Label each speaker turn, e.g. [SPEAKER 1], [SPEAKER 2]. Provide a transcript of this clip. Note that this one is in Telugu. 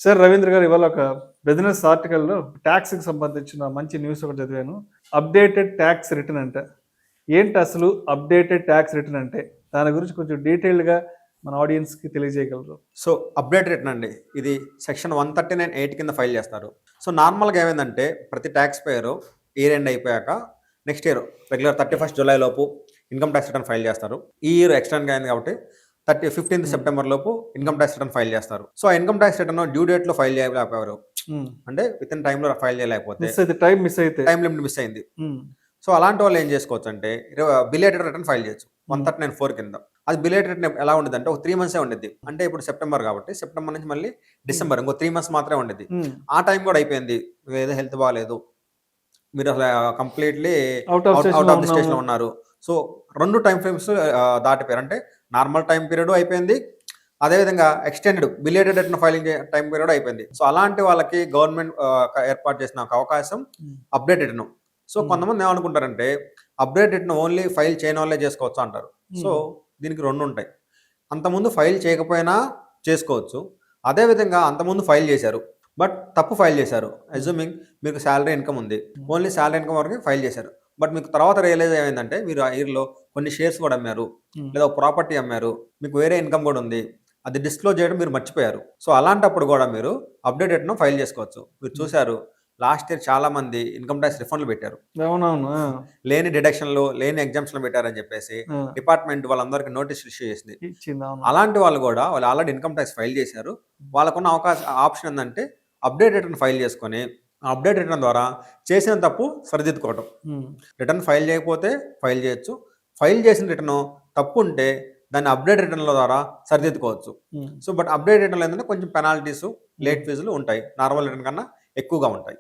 [SPEAKER 1] సార్ రవీంద్ర గారు ఇవాళ ఒక బిజినెస్ ఆర్టికల్‌లో టాక్స్‌కి సంబంధించిన మంచి న్యూస్ ఒకటి చదివాను. అప్డేటెడ్ టాక్స్ రిటర్న్ అంట. ఏంటి అసలు అప్డేటెడ్ టాక్స్ రిటర్న్ అంటే? దాని గురించి కొంచెం డీటెయిల్డ్‌గా మన ఆడియన్స్‌కి తెలియజేయగలరు?
[SPEAKER 2] సో అప్డేట్ రిటర్న్ అండి. ఇది సెక్షన్ 139(8) కింద ఫైల్ చేస్తారు. సో నార్మల్‌గా ఏమైందంటే ప్రతి టాక్స్ పేయరు ఇయర్ ఎండ్ అయిపోయాక నెక్స్ట్ ఇయర్ రెగ్యులర్ 31 జులై లోపు ఇన్‌కమ్ టాక్స్ రిటర్న్ ఫైల్ చేస్తారు. ఈ ఇయర్ ఎక్స్టెండ్‌గా అయింది కాబట్టి 15th సెప్టెంబర్ లోపు ఇన్‌కమ్ టాక్స్ రిటర్న్ ఫైల్ చేస్తారు. సో ఆ ఇన్‌కమ్ టాక్స్ రిటర్న్ డ్యూ డేట్‌లో ఫైల్ చేయలేకపోయారు.
[SPEAKER 1] హ్మ్.
[SPEAKER 2] అంటే వితిన్ టైమ్‌లో ఫైల్ చేయలేకపోతే
[SPEAKER 1] మిస్ అయితే.
[SPEAKER 2] టైమ్ లిమిట్ మిస్ అయింది.
[SPEAKER 1] హ్మ్.
[SPEAKER 2] సో అలాంటి వాళ్ళు ఏం చేసుకోవచ్చంటే బిలేటెడ్ రిటర్న్ ఫైల్ చేయొచ్చు. 139(4) కింద. అది బిలేటెడ్ రిటర్న్ ఎలా ఉండిద్దంటే ఒక 3 మంత్సే ఉండిద్ది. అంటే ఇప్పుడు సెప్టెంబర్ కాబట్టి సెప్టెంబర్ నుంచి మళ్ళీ డిసెంబర్ ఇంకో 3 మంత్స్ మాత్రమే ఉండిద్ది.
[SPEAKER 1] హ్మ్.
[SPEAKER 2] ఆ టైం కూడా అయిపోయింది. ఏదో హెల్త్ బాలేదు. మీరు అసలు కంప్లీట్‌లీ
[SPEAKER 1] ఔట్ ఆఫ్
[SPEAKER 2] అవుట్
[SPEAKER 1] స్టేషన్‌లో
[SPEAKER 2] ఆఫ్ ది
[SPEAKER 1] ఉన్నాము.
[SPEAKER 2] స్టేషన్‌లో ఉన్నారు. సో 2 టైమ్ ఫ్రేమ్స్ దాటిపోయారు. అంటే నార్మల్ టైమ్ పీరియడ్ అయిపోయింది. అదేవిధంగా extended belated return filing time period అయిపోయింది. సో అలాంటి వాళ్ళకి గవర్నమెంట్ ఏర్పాటు చేసిన ఒక అవకాశం
[SPEAKER 1] హ్మ్.
[SPEAKER 2] Update return. సో
[SPEAKER 1] హ్మ్.
[SPEAKER 2] కొంతమంది ఏమనుకుంటారంటే అప్డేట్ రిటర్న్ ఓన్లీ ఫైల్ చేయనోళ్ళే చేసుకోవచ్చు అంటారు. సో
[SPEAKER 1] హ్మ్.
[SPEAKER 2] దీనికి 2 ఉంటాయి. అంతకుముందు ఫైల్ చేయకపోయినా చేసుకోవచ్చు. అదేవిధంగా అంతకుముందు ఫైల్ చేశారు. బట్ తప్పు ఫైల్ చేశారు. అస్యూమింగ్ మీకు సాలరీ ఇన్‌కమ్ ఉంది. ఓన్లీ సాలరీ ఇన్‌కమ్ వరకే ఫైల్ చేశారు. బట్ మీకు తర్వాత రియలైజ్ ఏమైందంటే మీరు ఆ ఇయర్‌లో కొన్ని షేర్స్ కూడా అమ్మారు.
[SPEAKER 1] హ్మ్.
[SPEAKER 2] లేదా ఒక ప్రాపర్టీ అమ్మారు. మీకు వేరే ఇన్‌కమ్ కూడా ఉంది. అది డిస్క్లోజ్ చేయడం మీరు మర్చిపోయారు. సో అలాంటప్పుడు కూడా మీరు అప్డేట్ రిటర్న్ ఫైల్ చేసుకోవచ్చు. మీరు చూసారు లాస్ట్ ఇయర్ చాలామంది ఇన్‌కమ్ టాక్స్ రిఫండ్‌లు పెట్టారు.
[SPEAKER 1] అవునవును. ఆ!
[SPEAKER 2] లేని డిడక్షన్‌లు, లేని ఎగ్జామ్షన్‌లు పెట్టారని చెప్పేసి
[SPEAKER 1] ఆ!
[SPEAKER 2] డిపార్ట్‌మెంట్ వాళ్ళందరికీ నోటీసులు ఇష్యూ చేసింది.
[SPEAKER 1] ఇచ్చింది. అవును.
[SPEAKER 2] అలాంటి వాళ్ళు గూడా వాళ్ళు ఆల్రెడీ ఇన్‌కమ్ టాక్స్ ఫైల్ చేశారు. వాళ్ళకున్న ఆప్షన్ ఏందంటే అప్డేట్ రిటర్న్ ఫైల్ చేసుకొని, ఆ అప్డేట్ రిటర్న్ ద్వారా చేసిన తప్పు సరిదిద్దుకోవటం.
[SPEAKER 1] హ్మ్.
[SPEAKER 2] రిటర్న్ ఫైల్ చేయకపోతే ఫైల్ చేయొచ్చు. ఫైల్ చేసిన రిటర్న్ తప్పుంటే దాన్ని అప్డేట్ రిటర్న్‌ల ద్వారా సరిదిద్దుకోవచ్చు.
[SPEAKER 1] హ్మ్.
[SPEAKER 2] సో, బట్ అప్డేట్ రిటర్న్‌లో ఏంటంటే కొంచెం పెనాల్టీసు, లేట్ ఫీజులు ఉంటాయి. నార్మల్ రిటర్న్ కన్నా ఎక్కువగా ఉంటాయి.